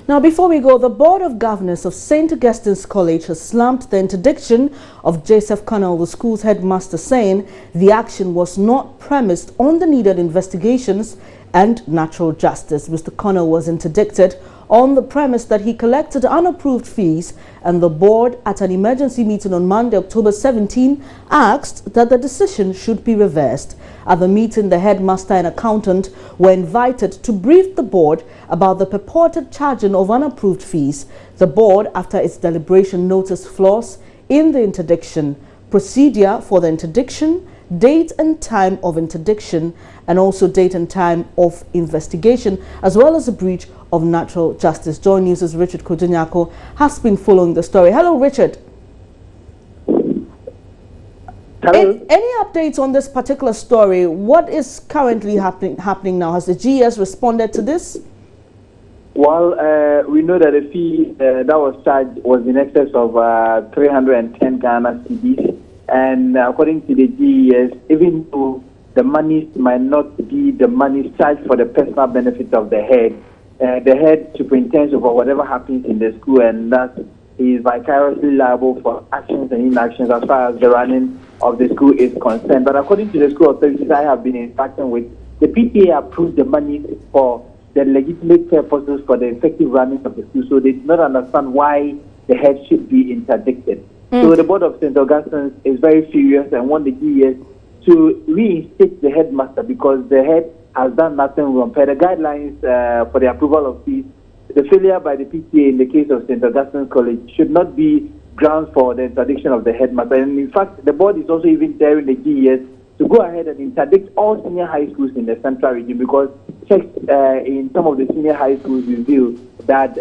Now, before we go, the Board of Governors of St. Augustine's College has slammed the interdiction of Joseph Connell, the school's headmaster, saying the action was not premised on the needed investigations and natural justice. Mr. Connell was interdicted on the premise that he collected unapproved fees, and the board at an emergency meeting on Monday, October 17, asked that the decision should be reversed. At the meeting, the headmaster and accountant were invited to brief the board about the purported charging of unapproved fees. The board, after its deliberation, noticed flaws in the interdiction, procedure for the interdiction, date and time of interdiction, and also date and time of investigation, as well as a breach of natural justice. JoyNews' Richard Kojonyako has been following the story. Hello, Richard. Hello. Any updates on this particular story? What is currently happening now? Has the GS responded to this? Well, we know that the fee that was charged was in excess of 310 Ghana cedis. And according to the GES, even though the monies might not be the monies charged for the personal benefit of the head superintends over whatever happens in the school, and that he is vicariously liable for actions and inactions as far as the running of the school is concerned. But according to the school authorities I have been interacting with, the PTA approved the money for the legitimate purposes for the effective running of the school, so they do not understand why the head should be interdicted. So the board of St. Augustine's is very furious and want the GES to reinstate the headmaster because the head has done nothing wrong. Per the guidelines for the approval of fees, the failure by the PTA in the case of St. Augustine's College should not be grounds for the interdiction of the headmaster. And in fact, the board is also even daring the GES to go ahead and interdict all senior high schools in the central region, because checks in some of the senior high schools reveal that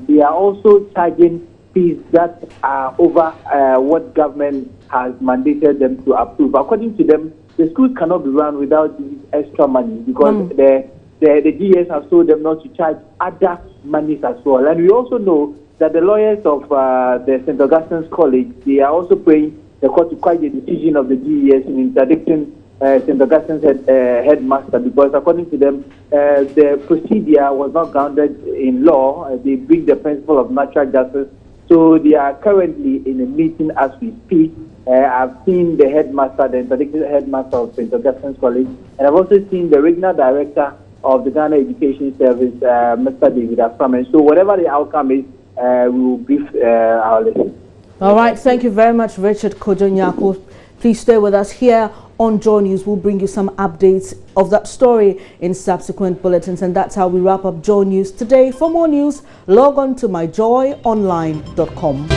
they are also charging fees that are over what government has mandated them to approve. According to them, the schools cannot be run without this extra money, because the GS have told them not to charge other monies as well. And we also know that the lawyers of the St. Augustine's College, they are also praying the court to quiet the decision of the GES in interdicting St. Augustine's headmaster, because according to them, the procedure was not grounded in law. They bring the principle of natural justice. So they are currently in a meeting as we speak. I've seen the headmaster, the interdicted headmaster of St. Augustine's College, and I've also seen the regional director of the Ghana Education Service, Mr. David Afram. So whatever the outcome is, we will brief our listeners. All right, thank you very much, Richard Kojonyako. Please stay with us here on JoyNews. We'll bring you some updates of that story in subsequent bulletins. And that's how we wrap up JoyNews today. For more news, log on to myjoyonline.com.